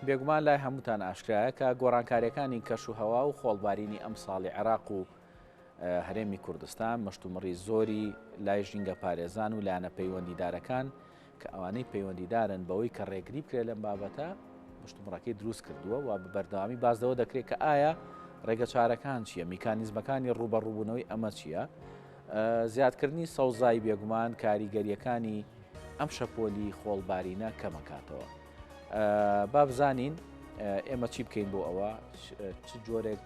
بێگومان لای هەمووتان ئاشکرایە کە گۆڕانکاریەکانی کەش و هەوا و خۆڵبارینی ئەم ساڵی عێراق و هەرێمی کوردستان مەشتومڕی زۆری لای ژینگە پارێزان و لایەنە پەیوەندیدارەکان کە ئەوانەی پەیوەندیدارن بەوەی کە ڕێگری بکرێت لەم بابەتە مشتومڕەکەی دروست کردووە و بە بەردەوامی بازدەوە دەکرێت کە ئایا ڕێگە چارەکان چییە، میکانیزمەکانی ڕوبەڕووبوونەوەی ئەمە چییە، زیادکردنی سەوزای بێگومان کاریگەریەکانی ئەم شەپۆلی خۆڵبارینە کەمەکاتەوە. با بزانین ئێمە چی بکەین بۆ ئەوە چ جۆرێک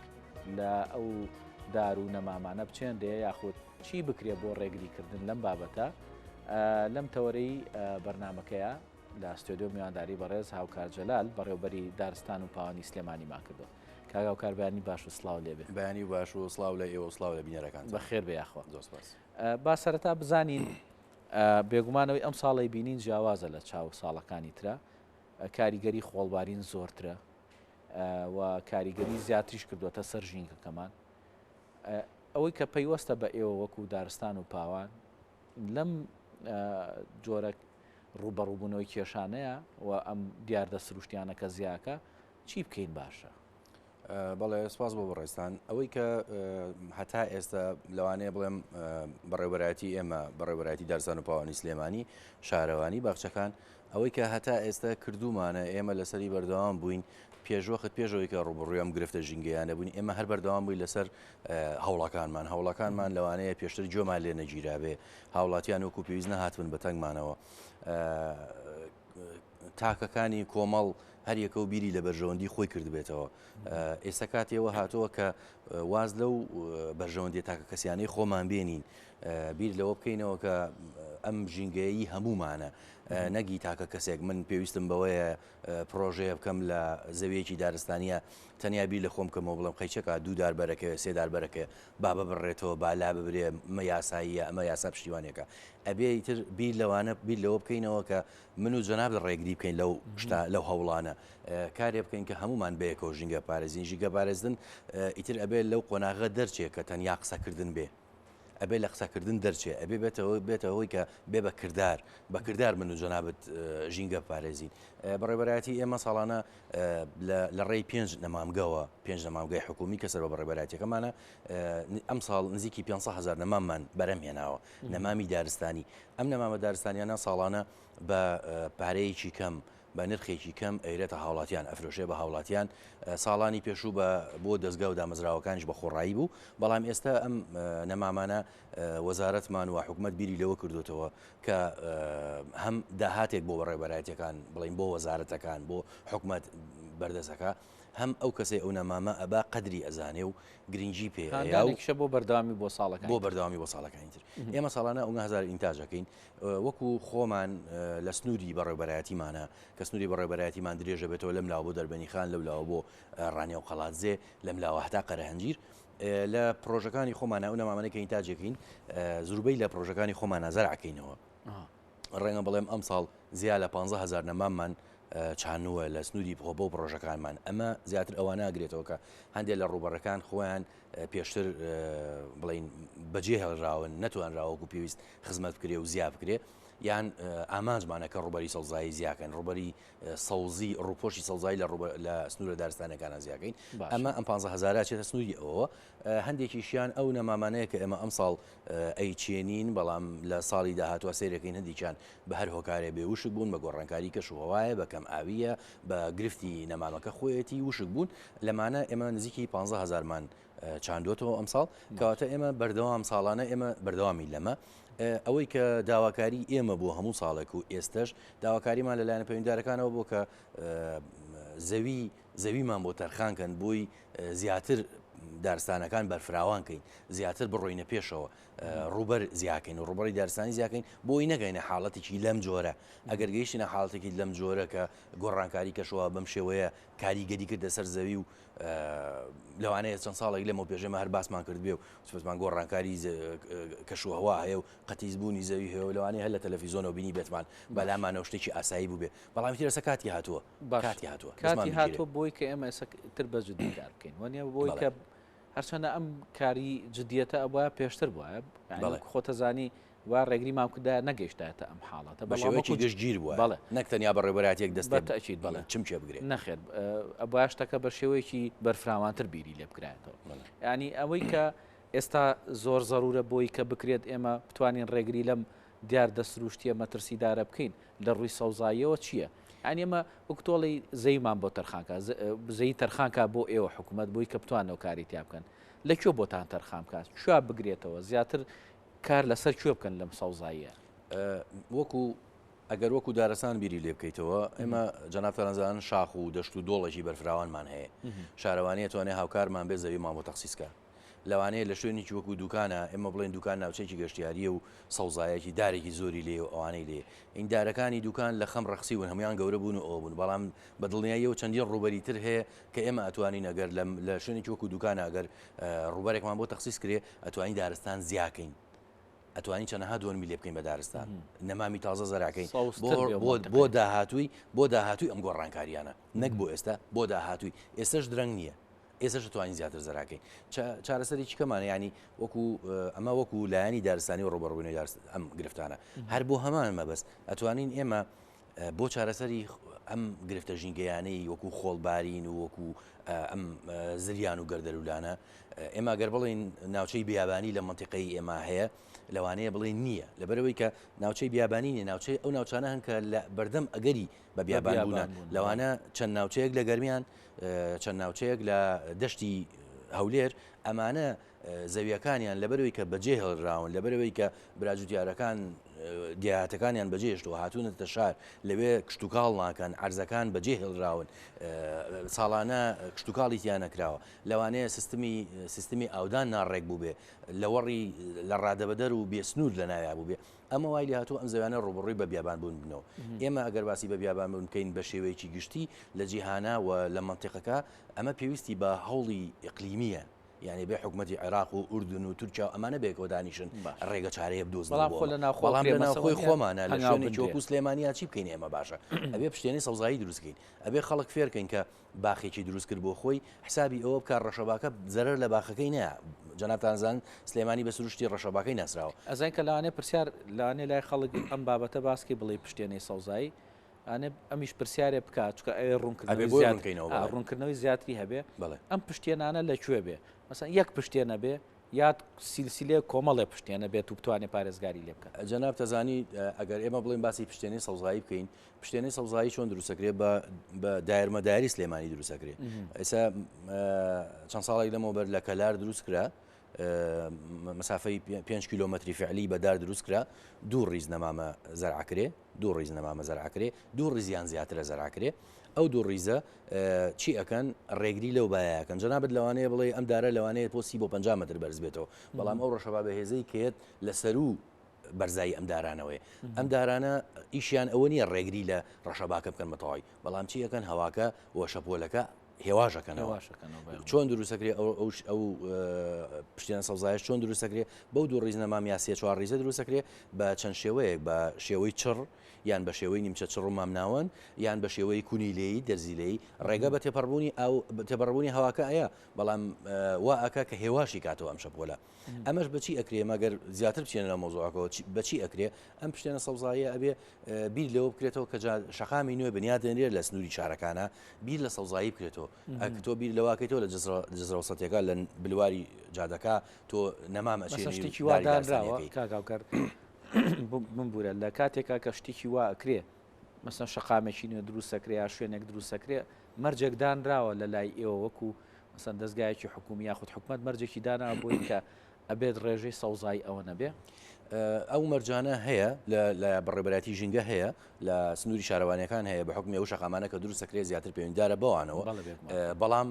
لە ئەو دار و نەمامانە بچێندێ یاخود چی بکرێت بۆ ڕێگریکردن لەم بابەتە لەم تەوەرەی بەرنمەکەیە لە ستۆدیۆ میوانداری بەڕێز هاوکار جەلال بەڕێوەبەری دارستان و پاوانی سلێمانی ماکردەوە. کاگا و کاربیانی باش و سڵاو لێبێ. بەیانی باش و سڵاو لە ئێوە سڵاو لە بینەرەکان بەخێر بێ یاخوا. زۆسپاس. با سەرەتا بزانین بێگومانەوەی ئەم ساڵی بینین جیاوازە لە چاو ساڵەکانی ترە، کاریگەری خۆڵبارین زۆرترە و کاریگەری زیاتریش کردووەتە سەر ژینگەکەمان. ئەوەی کە پەیوەستە بە ئێوە وەکو دارستان و پاوان لەم جۆرە ڕوبەڕووبوونەوەی کێشانەیە و ئەم دیاردە سروشتیانەکە زیاکە چی بکەین باشە؟ بەڵێ سپاس بۆ بەڕێستان ئەوەی کە هەتا ئێستا لەوانەیە بڵێم بەڕێوەبەرەتی ئێمە بەڕێوەبەرەتی دارستان و پاوانی سلێمانی شارەوانی باخچەکان ئەوەی کە هەتا ئێستا کردومانە ئێمە لەسەری بەردەوام بووین پێشوەخت پێشەوەی کە ڕوبڕوویەم گرفتە ژینگەیانە بووین ئێمە هەر بەردەوام بووین لەسەر هەوڵەکانمان لەوانەیە پێشتر جۆمان لێ نەگیرابێ هاوڵاتیان وەکو پێویست نەهاتون بە تەنگمانەوە تاکەکانی کۆمەڵ هەر یەکە و بیری لە بەرژەوەندی خۆی کردبێتەوە. ئێستا کاتێەوە هاتووە کە واز لەو بەرژەوەندی تاکە کەسیانەی خۆمان بێنین بیر لەوە بکەینەوە کە ئەم ژینگەیی هەمومانە نەگی تاکە کەسێک من پێویستم بەوەیە پرۆژەیە بکەم لە زەویەکی دارستانیە تەنیا بیر لە خۆم کەمەوە بڵم قەیچەکە دوو داربەرەکە سێ داربەرەکە بابە بڕێتەوە بالا ببرێ مە یاساییە ئەمە یاسا پشتیوانێکە ئەبێ ئیتر بیر لەوانە بیر لەوە بکەینەوە کە من و جەناب ڕێگری بکەین لەو هەوڵانە کارێ بکەین کە هەمومان بەیەکەوە ژینگە پارێزین ژینگە پارێزن ئیتر ئەبێ لەو قۆناغە دەرچێت کە تەنیا قسەکردن بێ ئەبێ لە قسەکردن دەرچێ ئەبێ بێتەوەی کە بێ بە کردار من و جەنابەت ژینگە پارێزین. بەڕێوەبەرەتی ئێمە ساڵانە لە ڕێی 5 نەمامگەوە 5 نەمامگای حکومی کە سەر بە بەڕێوەبەرەتیەکەمانە ئەم ساڵ نزیکی 500,000 نەماممان بەرەم هێناوە نەمامی دارستانی. ئەم نەمامە دارستانیانە ساڵانە بە پارەیەکی کەم بە نرخێکی کەم ئەیرێتە هاوڵاتیان ئەفرۆشێ بە هاوڵاتیان ساڵانی پێشوو بۆ دەستگا و دامەزراوەکانیش بە خۆڕایی بوو بەڵام ئێستا ئەم نەمامانە وەزارەتمان و حکوومەت بیری لەوە کردوتەوە کە هەم داهاتێک بۆ بەڕێوەبەرەتیەکان بڵین بۆ وەزارەتەکان بۆ حکوومەت بەردەسەکە هەم ئەو کەسەی ئەو نەمامە ئەبا قەدری ئەزانێ و گرنگی پێیاکشە بۆ بەردەوامی بۆ ساڵەکان بۆ بەردەوامی بۆ ساڵەکانی تر ئێمە ساڵانە 9,000 ئینتاژەکەین وەکو خۆمان لە سنووری بەڕێوەبەرەتیمانە کە سنووری بەڕێوەبەرەتیمان درێژە بێتەوە لەم لاوە بۆ دەربەنیخان لەو لاوە بۆ ڕانێ و قەڵاتزێ لەم لاوە هەتا قەرەهەنجیر لە پرۆژەکانی خۆمانە ئەو نەمامانەی کە ئینتاجەکەین زوروبەی لە پرۆژەکانی خۆمانە زەرعەکەینەوە ڕێنگە بڵێم ئەم ساڵ زیاد لە 15,000 نەماممان چانووە لە سنووری بۆ پرۆژەکانمان ئەمە زیاتر ئەوە ناگرێتەوە کە هەندێک لە ڕوبەڕەکان خۆیان پێشتر بڵین بەجێ هەڵراون نەتوانراوەکو پێویست خزمەت بکرێ و زیاد بکرێ یان ئامانجمانە کە ڕوبەری سەوزایی زیاکەن ڕوبەری سەوزی ڕووپۆشی سەوزایی لە سنوورە دارستانەکانە زیاکەین ئەمە ئەم 15,000 چێتە سنووری ئەوە هەندێکیشیان ئەو نەمامانەیە کە ئێمە ئەم ساڵ ئەیچێنین بەڵام لە ساڵی داهاتوە سیرەکەین هەندێکیان بە هەر هۆکارێ بێ وشک بوون بە گۆڕانکاری کەش و هەوایە بە کەم ئاویە بە گرفتی نەمامەکە خۆیەتی وشک بوون لەمانە ئێمە نزیکی 15,000مان چاندوێتەوە ئەم ساڵ کەواتە ئێمە بەردەوام ساڵانە ئێمە بەردەوامی لەمە ئەوەی کە داواکاری ئێمە بوو هەموو ساڵێک و ئێستش داواکاریمان لەلایەنە پەیوەندیدارەکانەوە بۆ کە زەویمان بۆ تەرخانکەن بۆی زیاتر دارستانەکان بەرفراوانکەین زیاتر بڕۆینە پێشەوە ڕوبەر زیاکەین و ڕوبەری دارستانی زیاکەین بۆی نەگەینە حاڵەتێکی لەم جۆرە ئەگەر گەیشتینە حاڵەتێکی لەم جۆرە کە گۆڕانکاری کەشەوە بەم شێوەیە کاریگەری کردە سەر زەوی و لەوانەیە چەند ساڵێک لەمە پێژێمە هەر باسمان کرد بێ و سوپەتمان گۆڕانکاری کەشوهەوا هەیە و قەتیزبوونی زەوی هەیە و لەوانەیە هەر لە تەلەڤیزۆنەوە بینی بێتمان بەلامانەوە شتێکی ئاسایی بوو بێ بەڵام تێرەسە کاتی هاتووە کاتی هاتووە بۆی کە ئێمە ئێستر بە جدی کار بکەین وانە بۆی کە هەرچەندە ئەم کاری جدیەتە ئەوە پێشتر بووە خۆتەزانی وا ڕێگری مامکدا نەگەیشتایەتە ئەم حاڵاتە بە شێوەیەکی گشتگیر بووە بەڵێ نەکتەنیا بە ڕێبەراتێک دەست تەچیت بڵێ چم چێ بگرێت نەخێت باشتەکە بە شێوەیەکی بەرفراوانتر بیری لێ بکرایەتەوە ینی ئەوەی کە ئێستا زۆر زەرورە بۆی کە بکرێت ئێمە بتوانین ڕێگری لەم دیار دەسروشتیە مەترسیدارە بکەین لە ڕووی سەوزاییەوە چییە؟ ئەنی ئێمە وەکتۆڵی زەیمان بۆ تەرخانکە زەی تەرخانکە بۆ ئێوە حکوومەت بووی کە بتوانەوە کاری تیا بکەن لەکوێ بۆتان تەرخام کات شوا بگرێتەوە زیاتر کار لەسەر کوێ بکەن لەم سەوزاییە وەکو ئەگەر وەکو دارستان بیری لێ بکەیتەوە ئێمە جەنابتەرانزان شاخ و دەشت و دۆڵەژی بەرفراوانمان هەیە شارەوانەیە توانێت هاوکارمان بێ زەوی مام بۆ تەخسیسکە لەوانەیە لە شوێنێکی وەکو دوکانە ئێمە بڵێن دوکان ناوچەیەکی گەشتیاریە و سەوزایەکی دارێکی زۆری لێ و ئەوانەی لێ این دارەکانی دوکان لە خەم ڕەخسیون هەمویان گەورە بوون و ئەو بوون بەڵام بە دڵنیاییەوە چەندین ڕوبەری تر هەیە کە ئێمە ئەتوانین ئەگەر لە شوێنێکی وەکو دوکانە ئەگەر ڕوبەرێکمان بۆ تەخسیس کرێ ئەتوانین دارستان زیاکەین ئەتوانین چەنەها 2 میلیۆن بکەین بە دارستان نەمامی تازە زەراکەین بۆ داهاتووی ئەم گۆڕانکاریانە نەک بۆ ئێستا بۆ داهاتووی ئێستش درەنگ نییە ئێستش توانین زیاتر زەراکەین چارەسەری کەمانە ینی وەکو ئەمە وەکو لایانی دارستانی و ڕوبەڕوونی ئەم گرفتانە هەر بۆ هەمان مەبەست ئەتوانین ئێمە بۆ چارەسەری ئەم گرفتە ژینگەیانەی وەکو خۆڵبارین و وەکو ئەم زریان و گەردەلولانە ئێمە گەر بڵین ناوچەی بیابانی لە منتیقەی ئێمە هەیە لەوانەیە بڵێن نییە لەبەرەوەی کە ناوچەی بیابانی نیە ناوچەی ئەو ناوچانە هەن کە لە بەردەم ئەگەری بە بیابان بوونە لەوانە چەند ناوچەیەک لە گەرمیان چەند ناوچەیەک لە دەشتی هەولێر ئەمانە زەویەکانیان لەبەرەوەی کە بەجێ هەڵراون لەبەرەوەی کە براجوتیارەکان دیاتەکانیان بەجێشتەوە هاتوونەتە شار لەوێ کشتتوکاڵ ناکەن عرزەکان بەجێ هێڵراون ساڵانە کشتتوکاڵیتیان نەکراوە لەوانەیە سیستمی ئاودان ناڕێک بوو بێ لەوەڕی لە ڕادەبەدەر و بێسنوور لە ناویا بوو بێ ئەمە وای لە هاتوو ئەم زەویانە ڕوبڕووی بە بیابان بوون بنەوە ئێمە ئەگەر باسی بە بیابان بوون بکەین بە شێوەیەکی گشتی لە جیهانە و لە منتیقەکە ئەمە پێویستی بە هەوڵی ئیقلیمیە یعنی بێ حکوومەتی عێراق و ئوردن و تورکیا ئەمانە بێکەوە دانیشن ڕێگە چارەیە بدۆزن بەڵام لە ناوخۆی خۆمانە لە شوێنێکی وەکو سلێمانیا چی بکەین ئێمە باشە ئەبێ پشتێنی سەوزایی دروستکەین ئەبێ خەڵک فێرکەین کە باخێکی دروست کرد بۆ خۆی حسابی ئەوە بکە ڕەشەباکە زەرەر لە باخەکەی نەیە جەنابتانزان سلێمانی بە سروشتی ڕەشەباکەی ناسراوە ئەزای کە لەوانێ پرسیار لەوانێ لای خەڵک ئەم بابەتە باسکی بڵێ پشتێنەی سەوزایی ئەنێ ئەمیش پرسیارێ بکات چکە ئەوێ ڕوونکردنەوەی زیاتری هەبێ ئەم پشتێنانە لەکوێ بێ مەسەن یەک پشتێنە بێ یاد سیلسیلێ کۆمەڵێ پشتێنە بێت و بتوانێت پارێزگاری لێ بکات جەناب تەزانی ئەگەر ئێمە بڵێن باسی پشتێنەی سەوزایی بکەین پشتێنەی سەوزایی چۆن دروستەکرێت بە دایرمەداری سلێمانی دروستەکرێت ئێستا چەند ساڵێک لەمەوبەر لە کەلار دروست کرا مەسافەی 5 کیلۆمەتری فعلی بەدار دروست کرا دوو ڕیز نەمامە زەرعکرێ دوو ڕیز نەمامە زەرعکرێ دوو ڕیزیان زیاترە زەرعکرێ ئەو دوو ڕیزە چی ئەەکەن ڕێگری لەو بایەکەن جەنابەت لەوانەیە بڵێ ئەم دارە لەوانەیە پۆسی بۆ 50 متر بەرز بێتەوە بەڵام ئەو ڕەشەبا بەهێزەی کێت لەسەر و بەرزایی ئەم دارانەوەی ئەم دارانە ئیشیان ئەوە نییە ڕێگری لە ڕەشەباکە بکەن بەتەواوی بەڵام چی ئەەکەن هەواکە وە شەپۆلەکە هێواژەکەنەوە چۆن دروستەکرێ ئەو پشتیان سەوزایش چۆن دروستەکرێ بەو دوو ڕیز نەمام یا سێ چوار ڕیزە دروستەکرێ بە چەند شێوەیەک بە شێوەی چڕ یان بە شێوەی نیمچە چڕ و مامناوەن یان بە شێوەی کونیلەیی دەرزیلەی ڕێگە بە تێپەڕبوونی هەواکە ئەیە بەڵام وا ئەکا کە هێواشی کاتەوە ئەم شەپۆلە ئەمەش بەچی ئەکرێ مەگەر زیاتر بچێنە لە مۆزوعەکەەوە بەچی ئەکرێ ئەم پشتێنە سەوزاییە ئەبێ بیر لەوە بکرێتەوە کە شەقامی نوێ بنیادێنرێت لە سنووری شارەکانە بیر لە سەوزایی بکرێتەوە تۆ بیر لەواکەیتەوە لە جزرەوسەتەکە لە بلواری جادەکە تۆ نەمام ئەچێنی وادانراوە کاکاوکەر بمبورە لە کاتێکا کە شتێکی وا ئەکرێ مەسەن شەقامێکی نوێ دروستەکرێ یا شوێنێک دروستەکرێ مەرجێک دانراوە لە لای ئێوە وەکو مەسەن دەستگایەکی حکومی یاخود حکومەت مەرجێکی داناوە بۆی کە ئەبێت ڕێژەی سەوزایی ئەوە نەبێ ئەو مەرجانە هەیە لە بەڕێبەتی ژینگە هەیە لە سنووری شارەوانیەکان هەیە بە حکمی ئەو شەقامانە کە دروستەکرێت زیاتر پەیوەندیدارە بەوانەوە بەڵام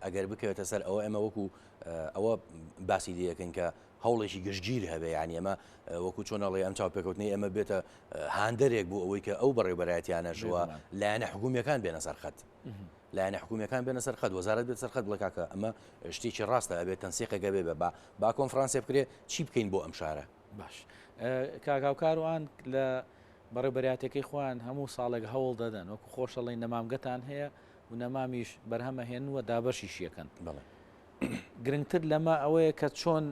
ئەگەر بکەوێتە سەر ئەوە ئێمە وەکو ئەوە باسی لەکەن کە هەوڵێکی گشتگیر هەبێ ینی ئەمە وەکو چۆنەڵێ ئەم چاوپێکوتنی ئەمە بێتە هاندەرێک بوو ئەوەی کە ئەو بەڕێبەرایەتیانەژوە لایەنە حکومیەکان بێنە سەر خەت لایەنە حکومیەکان بێنە سەر خەت وەزارەت بێت سەر خەت بڵێ کاکە ئەمە شتێکی ڕاستە ئەبێت تەنسیقێکە بێ بە با کۆنفرانسێ بکرێ چی بکەین بۆ ئەم شارە باش کاکاوکاروان لە بەڕێبەراتەکەی خۆیان هەموو ساڵێک هەوڵ دەدەن وەکو خۆشەڵی نەمامگەتان هەیە و نەمامیش بەرهەمە هێنووە دابەشی شیەکەن گرنگتر لەمە ئەوەیە کە چۆن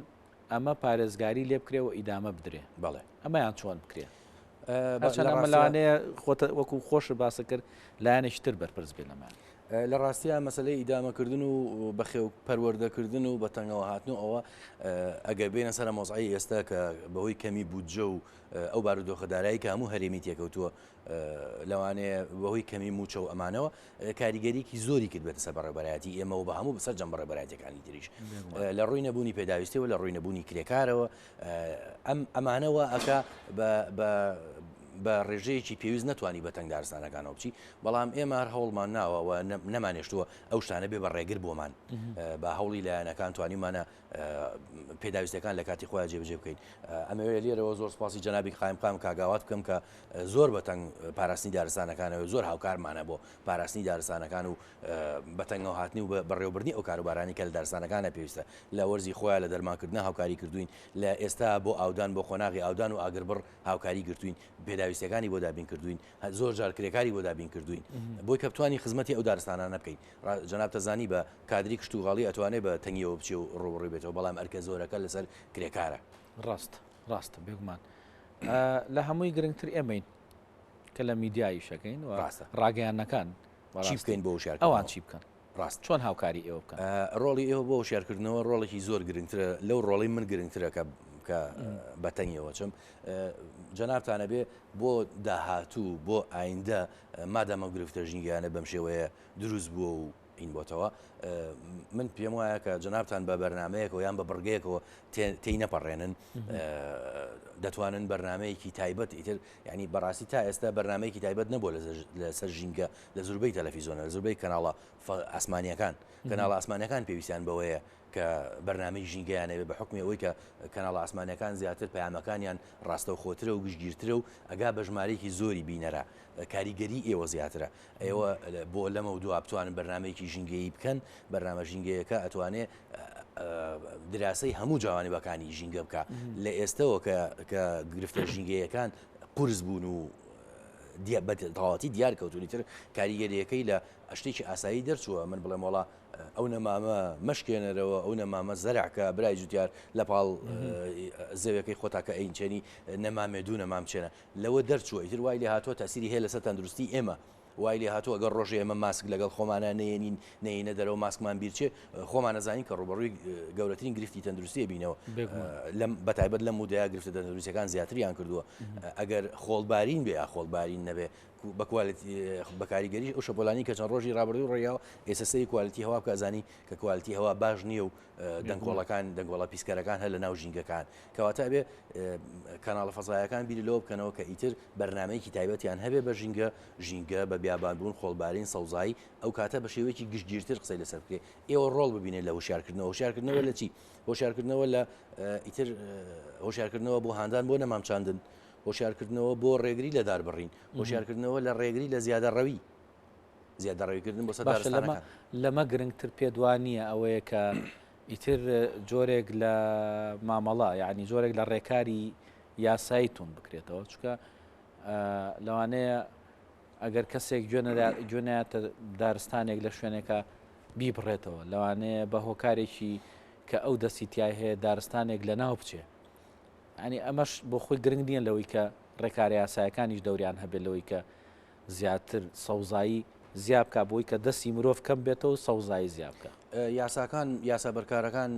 ئەمە پارێزگاری لێ بکرێ و ئیدامە بدرێ بەڵێ ئەمەیان چۆن بکرێ لە ئەمە لەوانەیە وەکو خۆش باسە کرد لایەنێکتر بەرپرس بێ لەمان لە ڕاستیە مەسلەی ئیدامەکردن و بەخێو پەروەردەکردن و بەتەنگەوە هاتنو ئەوە ئەگەر بێنە سەر مۆزعی ئێستا کە بەهۆی کەمی بودجە و ئەو بارودۆخەدارایی کە هەموو هەرێمی تێکەوتووە لەوانەیە بەهۆی کەمی موچە و ئەمانەوە کاریگەریکی زۆری کرد بێتە سەر بەڕێبەرایەتی ئێمەوە بە هەموو بەسەر جەم بەڕێبەرایەتەکانی تریش لە ڕووی نەبوونی پێداویستیەوە لە ڕووی نەبوونی کرێکارەوە ئەمانەوە ئەکا بە ڕێژەیەکی پێویست نتوانی بە تەنگ دارستانەکانەوە بچی بەڵام ئێمە هەر هەوڵمان ناوەوە نەمانێشتووە ئەو شتانە بێ بە ڕێگر بۆمان بە هەوڵی لایەنەکان توانیمانە پێداویستەکان لە کاتی خۆیان جێبەجێ بکەین ئەمەوێ لێرەوە زۆر سپاسی جەنابی قایمقام کاگاوات بکەم کە زۆر بەتەنگ پاراستنی دارستانەکانەوە زۆر هاوکارمانە بۆ پاراستنی دارستانەکان و بەتەنگەوە هاتنی و بەڕێوەبردنی ئەو کاروبارانی کە لە دارستانەکانە پێویستە لە وەرزی خۆیان لە دەرمانکردن هاوکاری کردوین لە ئێستا بۆ ئاودان بۆ خۆناغی ئاودان و ئاگربڕ هاوکاری گرتوین پێداویستەکانی بۆ دابین کردوین زۆر جار کرێکاری بۆ دابین کردوین بۆی کە بتوانی خزمەتی ئەو دارستانانە بکەین جەناب تەزانی بە کادری کشتوغاڵی ئەتوانێت بە تەنگیەوە بچێ و ڕۆبڕێ بێتەوە بەڵام ئەرکە زۆرەکە لەسەر کرێکارە ڕاستە بێگومان لە هەمووی گرنگتر ئێمەین کە لە میدیایی شەکەین ڕاگەیانەکان چی بکەین بۆ شار ئەوان چی بکەن ڕاست چۆن هاوکاری ئێوە بکەن ڕۆڵی ئێوە بۆ شارکردنەوە ڕۆڵێکی زۆر گرنگترە لەو ڕۆڵی من گرنگترە کە بەتەنگیەوە چم جەنابتانە بێ بۆ داهاتوو بۆ ئایندە مادەمە گرفتە ژینگیانە بەم شێوەیە دروست بووە و این بۆتەوە من پێم وایە کە جەنابتان بە بەرنمەیەکەوە یان بە بڕگەیەکەوە تێی نەپەڕێنن دەتوانن بەرنمەیەکی تایبەت ئیتر ینی بەڕاستی تا ئێستا بەرنمەیەکی تایبەت نەبووە لەسەر ژینگە لە زوربەی تەلەڤیزۆنە لە زوربەی کەناڵە ئاسمانیەکان کەناڵە ئاسمانەکان پێویستیان بەوەیە کە بەرنامەی ژینگەیانەوێت بە حکمی ئەوەی کە کەناڵە ئاسمانەکان زیاتر پەیامەکانیان ڕاستە و خۆترە و گشتگیرترە و ئەگا بە ژمارەیەکی زۆری بینەرە کاریگەری ئێوە زیاترە ئێوە بۆ لەمە و دووە بتوانن بەرنمەیەکی ژینگەیی بکەن بەرنامە ژینگەیەکە ئەتوانێت دراسی هەموو جوانیبەکانی ژینگە بکە لە ئێستەوە کە گرفتە ژینگەیەکان قورس بوون و تەواتی دیار کەوتونی تر کاریگەریەکەی لە شتێکی ئاسایی دەرچووە من بڵێم وڵا ئەو نەمامە مەشکێنەرەوە ئەو نەمامە زەرعکە برای جوتیار لە پاڵ زەوەکەی خۆتاکە ئەینچێنی نەمامێ دوو نەمام چێنە لەوە دەرچووە ئیتر وای لێ هاتووە تاسیری هەیە لەسەر تەندروستی ئێمە وای لێ هاتووە ئەگەر ڕۆژێ ئێمە ماسک لەگەڵ خۆمانە نێنین نینە دەرەوە ماسکمان بیرچێ خۆمان نەزانین کە ڕوبەڕووی گەورەترین گرفتی تەندروستی بینەوە بەتایبەت لە مودەیە گرفتە تەندروستیەکان زیاتریان کردووە ئەگەر خۆڵبارین بێ یا خۆڵبارین نەبێ بە کاریگەری ئەو شەپۆلانی کە چەند ڕۆژی ڕابردوو ڕێیاوە ئێسەسەی کوالیتی هەوا بکەزانی کە کوالیتی هەوا باش نییە و دەنگۆڵەکان دەنگۆڵە پیسکەرەکان هەر لە ناو ژینگەکان کەواتە بێ کەناڵە فەزایەکان بیری لەوە بکەنەوە کە ئیتر بەرنمەیەکی تایبەتیان هەبێ بە ژینگە بە بیابانبوون خۆڵبارین سەوزایی ئەو کاتە بە شێوەیەکی گشتگیرتر قسەی لەسەر بکرێ ئێوە ڕۆڵ ببینێت لە هۆشیارکردنەوە هۆشیارکردنەوە لە چی هۆشیارکردنەوە لە ئیتر هۆشیارکردنەوە بۆ هاندان بۆ نەمامچاندن هۆشیارکردنەوە بۆ ڕێگری لە داربڕین هۆشیارکردنەوە لە ڕێگری لە زیادەڕەویکردن بۆ سەدارستانەکان لەمە گرنگتر پێدوانیە ئەوەیە کە ئیتر جۆرێک لە مامەڵە یعنی جۆرێک لە ڕێکاری یاساییتون بکرێتەوە چکە لەوانەیە ئەگەر کەسێک گوێنایەتە دارستانێک لە شوێنێکە بیبڕێتەوە لەوانەیە بە هۆکارێکی کە ئەو دەسیتیای هەیە دارستانێک لە ناو بچێ ینی ئەمەش بۆ خۆی گرنگ نییە لەوەی کە ڕێکاری یاسایەکانیش دەوریان هەبێت لەوەی کە زیاتر سەوزایی زیاب بکە بۆی کە دەستی مرۆڤ کەم بێتەوە سەوزایی زیاب بکە یاساکان یاسا بەرکارەکان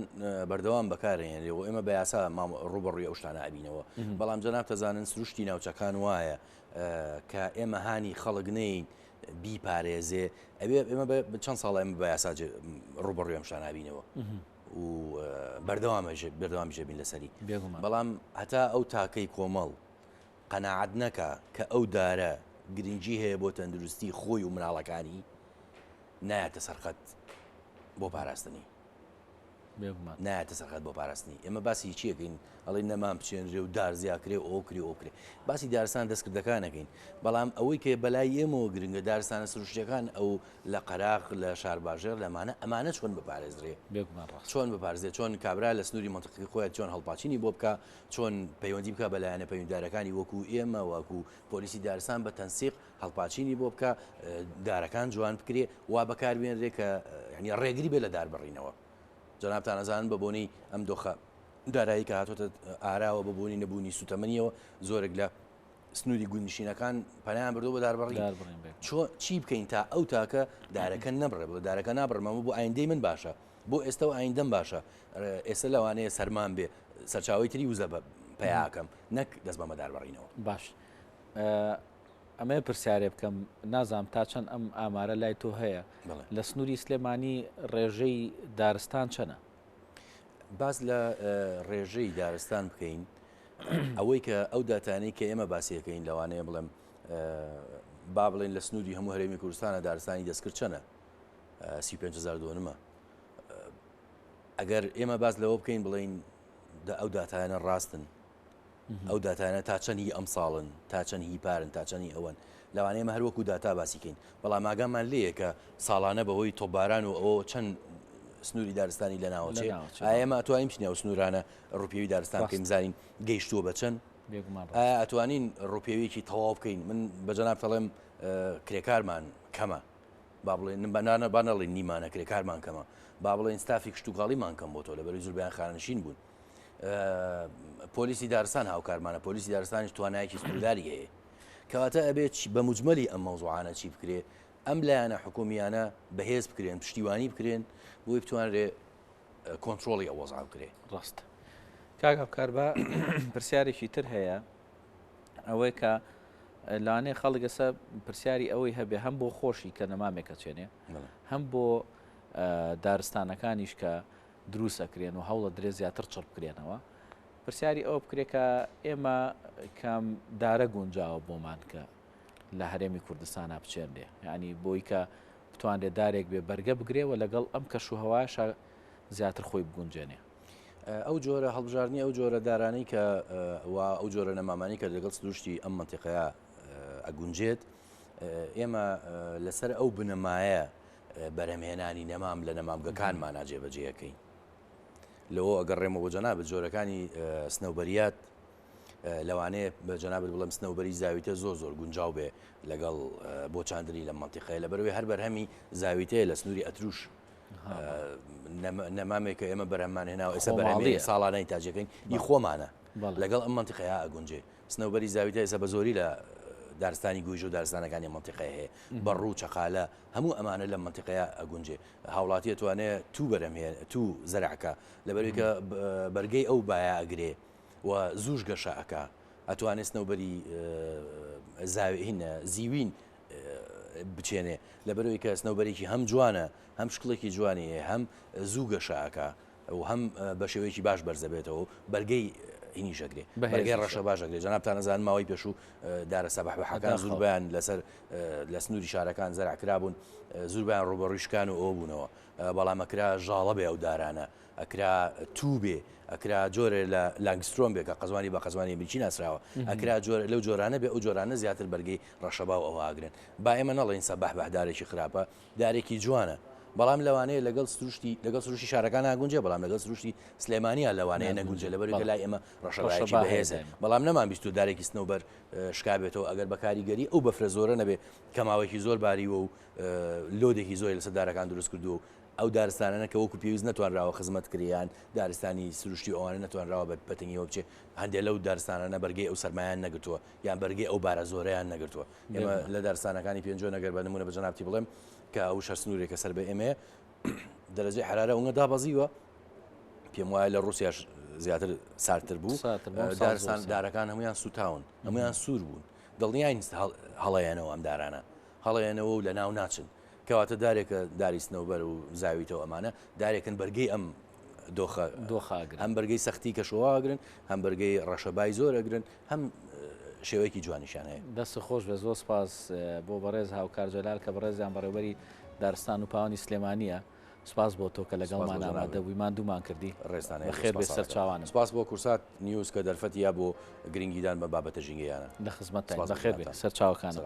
بەردەوام بەکارێنێ و ئێمە بە یاسا ڕوبەڕووی ئەو شتانە ئەبینەوە بەڵام جەناب تەزانن سروشتی ناوچەکان وایە کە ئێمە هانی خەڵک نین بیپارێزێ ئەبێ ئێمە چەند ساڵ ئێمە بە یاسا ڕوبەڕووی ئەم شتانە ئەبینەوە و بەردەوامیژە بین لەسەری بەڵام هەتا ئەو تاکەی کۆمەڵ قەناعەت نەکا کە ئەو دارە گرنگی هەیە بۆ تەندروستی خۆی و مناڵەکانی نایەتە سەرخەت بۆ پاراستنی نایەتە سەرخەت بۆ پاراستنی ئێمە باسی چیەکەین ئەڵێ نەمان بچێنرێ و دار زیاکرێ ئۆکرێ ئۆکرێ باسی دارستان دەستکردەکانەکەین بەڵام ئەوەی کە بەلای ئێمەوە گرنگە دارستانە سروشتیەکان ئەو لە قەراق لە شارباژێر لەمانە ئەمانە چۆن بپارێزرێ چۆن بپارێزێت چۆن کابرا لە سنووری منتیقی خۆیان چۆن هەڵپاچینی بۆ بکە چۆن پەیوەندی بکە بەلایەنە پەیوەنددارەکانی وەکو ئێمە وەکو پۆلیسی دارستان بە تەنسیق هەڵپاچینی بۆ بکە دارەکان جوان بکرێ وا بەکاربێنرێ کە ینی ڕێگری بێ لە داربڕینەوە جەنابتان ئەزانن بە بۆنەی ئەم دۆخە دارایی کە هاتۆتە ئاراوە ببوونی نەبوونی سوتەمەنیەوە زۆرێک لە سنووری گوندنشینەکان پەنیان بردو بە داربڕی چی بکەین تا ئەو تاکە دارەکە نەبڕێ بڵ دارەکە نابڕمەمە بۆ ئایندەی من باشە بۆ ئێستا و ئایندەم باشە ئێستا لەوانەیە سەرمان بێ سەرچاوی تری وزە بە پیاکەم نەک دەست بەمە داربڕینەوە باش ئەمە پرسیارێ بکەم نازام تا چەند ئەم ئامارە لای تۆ هەیە لە سنووری سلێمانی ڕێژەی دارستان چەنە باز لە ڕێژەی دارستان بکەین ئەوەی کە ئەو داتانەی کە ئێمە باسیەکەین لەوانەیە بڵێم با بڵێن لە سنووری هەموو هەرێمی کوردستانە دارستانی دەستکرد چەنە 35,000 دۆنمە ئەگەر ئێمە باز لەوە بکەین بڵین ئەو داتانە ڕاستن ئەو داتانە تا چەندی ئەم ساڵن تا چەند هی پارن تا چەندی ئەوەن لەوانەیە هەروەکو داتا باسیکەین بەڵام ئاگامان لێیە کە ساڵانە بەهۆی تۆباران و ئەوە چەند سنووری دارستانی لە ناوچێ ئێمە ئەتوانین بچینە و سنوورانە ڕوپێوی دارستان بکەین بزانین گەیشتووە بە چەند ئەتوانین ڕوپێویەکی تەواو بکەین من بەجەناب دەڵێم کرێکارمان کەمە با بڵێن بەنانە بانەڵێن نیمانە کرێکارمان کەمە با بڵێن ستافی کشتتوگاڵیمان کەم بۆ تۆ لەبەری زۆربیان خانشین بوون پۆلیسی دارستان هاوکارمانە پۆلیسی دارستانیش توانایەکی سنوورداری هەیە کەواتە ئەبێت بە مجمەلی ئەم مەوزوعانە چی بکرێ ئەم لایەنە حکومیانە بەهێز بکرێن پشتیوانی بکرێن بۆی بتوانرێ کۆنتترۆڵی ئەو وەزع بکرێ ڕاست کاگا بکاربە پرسیارێکی تر هەیە ئەوەی کە لاانەیە خەڵگەسە پرسیاری ئەوەی هەبێ هەم بۆ خۆشی کە نەمامێکە چێنێ هەم بۆ دارستانەکانیش کە دروستەکرێن و هەوڵە درێ زیاتر چڕ بکرێنەوە پرسیاری ئەوە بکرێت کە ئێمە کام دارە گونجاوە بۆمان کە لە هەرێمی کوردستانە بچێنێ ینی بۆی کە بتوانێت دارێک بێ بەرگە بگرێەوە لەگەڵ ئەم کەش و هەواشە زیاتر خۆی بگونجێنێ ئەو جۆرە هەڵبژاردننی ئەو جۆرە دارانەی کە ئەو جۆرە نەمامانی کە لەگەڵ سروشتی ئەم منتیقەیە ئەگونجێت ئێمە لەسەر ئەو بنەمایە بەرەمهێنانی نەمام لە نەمامگەکانمان ناجێبەجێەکەین لەوە ئەگەڕێمە بۆ جەنابەت جۆرەکانی سنەوبەریات لەوانەیە بە جەنابەت بڵێم سنەوبەری زاویتە زۆر گونجاو بێ لەگەڵ بۆ چاندری لە منتیقەیە لەبەرەوەی هەر بەرهەمی زاویتەیە لە سنووری ئەتروش نەمامێک کە ئێمە بەرهەمان هێناوە ئێستا بەرهەمی ساڵانەی تاجەکەین ی خۆمانە لەگەڵ ئەم منتیقەیە ئەگونجێ سنەوبەری زاویتە ئێستا بە زۆری لە دارستانی گوێژ و دارستانەکانی منتیقەیە هەیە بەڕوو چەقالە هەموو ئەمانە لە منتیقەیە ئەگونجێ هاوڵاتی ئەتوانێت تو بەرەمهێن تو زەرعکە لەبەروی کە بەرگەی ئەو باە ئەگرێ و زوش گەشەکە ئەتوانێت سنەوبەری زیوین بچێنێ لەبەرەوەی کە سنەوبەرێکی هەم جوانە هەم شکڵێکی جوانی هەم زوو گەشەکە و هەم بە شێوەیەکی باش بەرزەبێتەوە بەرگەی هینیشەگرێ بەرگەی ڕەشە باشەگرێ جەنابتان نەزان ماوەی پێش و دارە سەبەحبەحەکان زۆربیان لەسەر لە سنووری شارەکان زەرعکرابوون زۆربیان ڕوبەڕویشکان و ئەوە بوونەوە بەڵام ئەکرا ژاڵە بێ ئەو دارانە ئەکرا تو بێ ئەکرا جۆرە لە لانگسترۆم بێ کە قەزوانی بە قەزوانی بریچی ناسراوە ئەکرا لەو جۆرانە بێ ئەو جۆرانە زیاتر بەرگەی ڕەشەبا و ئەوە ئاگرن با ئێمە نەڵێن سەبەحبەح دارێکی خراپە دارێکی جوانە بەڵام لەوانەیە لەگەڵ سروشتی شارەکان ناگونجێ بەڵام لەگەڵ سروشتی سلێمانیە لەوانەیە نەگونجێ لەبەرەوەی لای ئێمە ڕەشەبایەکی بەهێزە بەڵام نەمان بیست و دارێکی سنەوبەر شکابێتەوە ئەگەر بە کاریگەری ئەو بەفرە زۆرە نەبێ کەماوەیەکی زۆر باریوە و لۆدێکی زۆری لەسەر دارەکان دروست کردو ئەو دارستانانە کە وەکو پێویست نەتوانراوە خزمەت کریان دارستانی سروشتی ئەوانە نەتوانراوە بە پەتنگیەوە بچێ هەندێک لەو دارستانانە بەرگەی ئەو سەرمایان نەگرتووە یان بەرگەی ئەو بارە زۆرەیان نەگرتووە ئێمە لە دارستانەکانی پێنجۆ نەگەر بە نمونە بە جەنابتی بڵێم کە ئەو شەش سنوورێکە سەر بە ئێمە دەرەجەی حرارە ئەوە دابەزیوە پێم وایە لە رووسیاش زیاتر سارتر بوو دارستان دارەکان هەمویان سوتاون هەمویان سوور بوون دڵنیای هەڵەیەنەوە ئەم دارانە هەڵەیەنەوە و لە ناو ناچن کەواتە دارێکە داری سنەوبەر و زاویتەوە ئەمانە دارێکن بەرگەی ئەم دۆخەگرن هەم بەرگەی سەختی کەشواگرن هەم بەرگەی ڕەشەبای زۆرەگرن هەم شێوەیەکی جوانیشان هەیە دەست خۆش بە زۆر سپاس بۆ بەڕێز هاوکار جەلال کە بەڕێزیان بەڕێوەری دارستان و پاوانی سلێمانیە سپاس بۆ تۆ کە لەگەڵمان ئامادەبوویمان دوومان کردی ڕێستانە خێر بێ سەر چاوانم سپاس بۆ کورسات نیوز کە دەرفەتی یا بۆ گرنگیدان بە بابەتە ژینگەیانە لە خزمەت بەخێر بێ سەر چاوەکانە